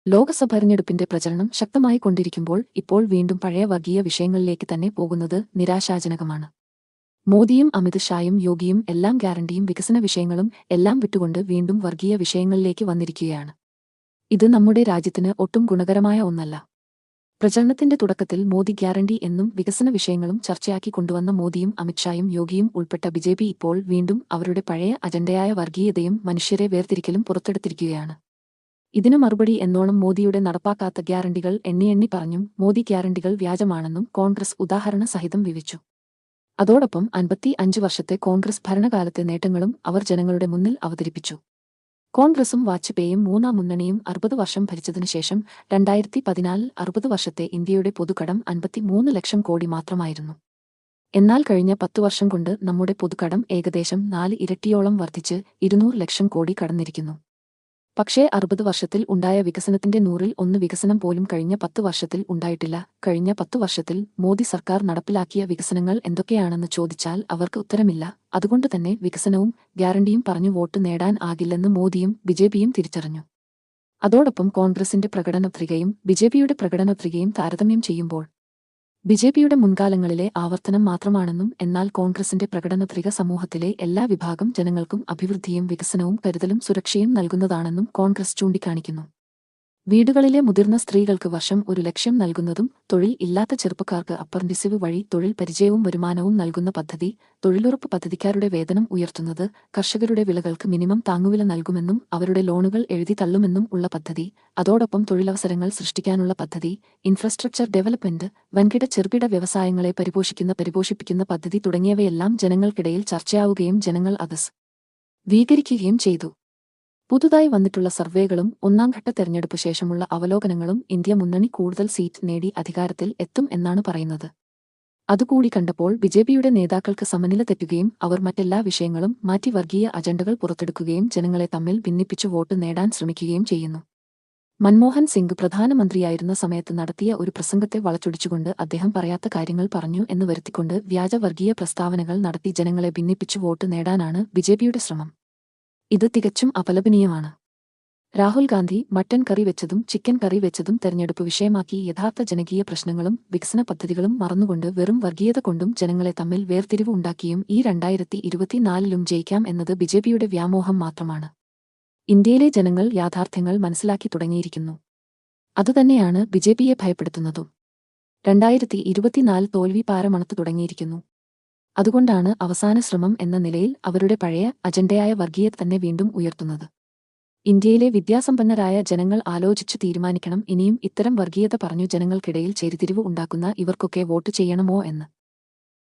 ലോക്സഭ തെരഞ്ഞെടുപ്പിന്റെ പ്രചരണം ശക്തമായി കൊണ്ടിരിക്കുമ്പോൾ ഇപ്പോൾ വീണ്ടും പഴയ വർഗീയ വിഷയങ്ങളിലേക്ക് തന്നെ പോകുന്നത് നിരാശാജനകമാണ്. മോദിയും അമിത് ഷായും യോഗിയും എല്ലാം ഗ്യാരണ്ടിയും വികസന വിഷയങ്ങളും എല്ലാം വിട്ടുകൊണ്ട് വീണ്ടും വർഗീയ വിഷയങ്ങളിലേക്ക് വന്നിരിക്കുകയാണ്. ഇത് നമ്മുടെ രാജ്യത്തിന് ഒട്ടും ഗുണകരമായ ഒന്നല്ല. പ്രചരണത്തിന്റെ തുടക്കത്തിൽ മോദി ഗ്യാരണ്ടി എന്നും വികസന വിഷയങ്ങളും ചർച്ചയാക്കി കൊണ്ടുവന്ന മോദിയും അമിത്ഷായും യോഗിയും ഉൾപ്പെട്ട ബിജെപി ഇപ്പോൾ വീണ്ടും അവരുടെ പഴയ അജണ്ടയായ വർഗീയതയും മനുഷ്യരെ വേർതിരിക്കലും പുറത്തെടുത്തിരിക്കുകയാണ്. ഇതിനു മറുപടി എന്നോണം മോദിയുടെ നടപ്പാക്കാത്ത ഗ്യാരണ്ടികൾ എണ്ണി പറഞ്ഞും മോദി ഗ്യാരണ്ടികൾ വ്യാജമാണെന്നും കോൺഗ്രസ് ഉദാഹരണ സഹിതം വിവരിച്ചു. അതോടൊപ്പം 55 വർഷത്തെ കോൺഗ്രസ് ഭരണകാലത്തെ നേട്ടങ്ങളും അവർ ജനങ്ങളുടെ മുന്നിൽ അവതരിപ്പിച്ചു. കോൺഗ്രസും വാജ്പേയിയും മൂന്നാം മുന്നണിയും 60 വർഷം ഭരിച്ചതിനുശേഷം 2014 60 വർഷത്തെ ഇന്ത്യയുടെ പൊതുകടം 53 ലക്ഷം കോടി മാത്രമായിരുന്നു. എന്നാൽ കഴിഞ്ഞ 10 വർഷം കൊണ്ട് നമ്മുടെ പൊതുകടം ഏകദേശം 4 ഇരട്ടിയോളം വർദ്ധിച്ച് 200 ലക്ഷം കോടി കടന്നിരിക്കുന്നു. പക്ഷേ 60 വർഷത്തിൽ ഉണ്ടായ വികസനത്തിന്റെ 100-ൽ 1 വികസനം പോലും കഴിഞ്ഞ 10 വർഷത്തിൽ ഉണ്ടായിട്ടില്ല. കഴിഞ്ഞ 10 വർഷത്തിൽ മോദി സർക്കാർ നടപ്പിലാക്കിയ വികസനങ്ങൾ എന്തൊക്കെയാണെന്ന് ചോദിച്ചാൽ അവർക്ക് ഉത്തരമില്ല. അതുകൊണ്ടുതന്നെ വികസനവും ഗ്യാരണ്ടിയും പറഞ്ഞു വോട്ട് നേടാൻ ആകില്ലെന്ന് മോദിയും ബിജെപിയും തിരിച്ചറിഞ്ഞു. അതോടൊപ്പം കോൺഗ്രസിന്റെ പ്രകടനപത്രികയും ബിജെപിയുടെ പ്രകടനപത്രികയും താരതമ്യം ചെയ്യുമ്പോൾ ബിജെപിയുടെ മുൻകാലങ്ങളിലെ ആവർത്തനം മാത്രമാണെന്നും എന്നാൽ കോൺഗ്രസിന്റെ പ്രകടനപത്രിക സമൂഹത്തിലെ എല്ലാ വിഭാഗം ജനങ്ങൾക്കും അഭിവൃദ്ധിയും വികസനവും കരുതലും സുരക്ഷയും നൽകുന്നതാണെന്നും കോൺഗ്രസ് ചൂണ്ടിക്കാണിക്കുന്നു. വീടുകളിലെ മുതിർന്ന സ്ത്രീകൾക്ക് വർഷം 1 ലക്ഷം നൽകുന്നതും തൊഴിൽ ഇല്ലാത്ത ചെറുപ്പക്കാർക്ക് അപ്രന്റീസ്ഷിപ്പ് വഴി തൊഴിൽ പരിചയവും വരുമാനവും നൽകുന്ന പദ്ധതി, തൊഴിലുറപ്പ് പദ്ധതിക്കാരുടെ വേതനം ഉയർത്തുന്നത്, കർഷകരുടെ വിളകൾക്ക് മിനിമം താങ്ങുവില നൽകുമെന്നും അവരുടെ ലോണുകൾ എഴുതി തള്ളുമെന്നും ഉള്ള പദ്ധതി, അതോടൊപ്പം തൊഴിലവസരങ്ങൾ സൃഷ്ടിക്കാനുള്ള പദ്ധതി, ഇൻഫ്രാസ്ട്രക്ചർ ഡെവലപ്മെന്റ്, വൻകിട ചെറുകിട വ്യവസായങ്ങളെ പരിപോഷിപ്പിക്കുന്ന പദ്ധതി തുടങ്ങിയവയെല്ലാം ജനങ്ങൾക്കിടയിൽ ചർച്ചയാവുകയും ജനങ്ങൾ അത് സ്വീകരിക്കുകയും ചെയ്തു. പുതുതായി വന്നിട്ടുള്ള സർവേകളും ഒന്നാംഘട്ട തെരഞ്ഞെടുപ്പ് ശേഷമുള്ള അവലോകനങ്ങളും ഇന്ത്യ മുന്നണി കൂടുതൽ സീറ്റ് നേടി അധികാരത്തിൽ എത്തും എന്നാണ് പറയുന്നത്. അതുകൂടി കണ്ടപ്പോൾ ബിജെപിയുടെ നേതാക്കൾക്ക് സമനില തെറ്റുകയും അവർ മറ്റെല്ലാ വിഷയങ്ങളും മാറ്റി വർഗീയ അജണ്ടകൾ പുറത്തെടുക്കുകയും ജനങ്ങളെ തമ്മിൽ ഭിന്നിപ്പിച്ചു വോട്ട് നേടാൻ ശ്രമിക്കുകയും ചെയ്യുന്നു. മൻമോഹൻ സിംഗ് പ്രധാനമന്ത്രിയായിരുന്ന സമയത്ത് നടത്തിയ ഒരു പ്രസംഗത്തെ വളച്ചൊടിച്ചുകൊണ്ട് അദ്ദേഹം പറയാത്ത കാര്യങ്ങൾ പറഞ്ഞു എന്ന് വരുത്തിക്കൊണ്ട് വ്യാജ വർഗീയ പ്രസ്താവനകൾ നടത്തി ജനങ്ങളെ ഭിന്നിപ്പിച്ചു വോട്ട് നേടാനാണ് ബിജെപിയുടെ ശ്രമം. ഇത് തികച്ചും അപലപനീയമാണ്. രാഹുൽ ഗാന്ധി മട്ടൻ കറി വെച്ചതും ചിക്കൻ കറി വെച്ചതും തെരഞ്ഞെടുപ്പ് വിഷയമാക്കി യഥാർത്ഥ ജനകീയ പ്രശ്നങ്ങളും വികസന പദ്ധതികളും മറന്നുകൊണ്ട് വെറും വർഗീയത കൊണ്ടും ജനങ്ങളെ തമ്മിൽ വേർതിരിവ് ഉണ്ടാക്കിയും ഈ 2024-ലും ജയിക്കാം എന്നത് ബിജെപിയുടെ വ്യാമോഹം മാത്രമാണ്. ഇന്ത്യയിലെ ജനങ്ങൾ യാഥാർത്ഥ്യങ്ങൾ മനസ്സിലാക്കി തുടങ്ങിയിരിക്കുന്നു. അതുതന്നെയാണ് ബിജെപിയെ ഭയപ്പെടുത്തുന്നതും. 2024 തോൽവി പാരമണത്തു തുടങ്ങിയിരിക്കുന്നു. അതുകൊണ്ടാണ് അവസാന ശ്രമം എന്ന നിലയിൽ അവരുടെ പഴയ അജണ്ടയായ വർഗീയത തന്നെ വീണ്ടും ഉയർത്തുന്നത്. ഇന്ത്യയിലെ വിദ്യാസമ്പന്നരായ ജനങ്ങൾ ആലോചിച്ചു തീരുമാനിക്കണം ഇനിയും ഇത്തരം വർഗീയത പറഞ്ഞു ജനങ്ങൾക്കിടയിൽ ചേരിതിരിവ് ഉണ്ടാക്കുന്ന ഇവർക്കൊക്കെ വോട്ട് ചെയ്യണമോ എന്ന്.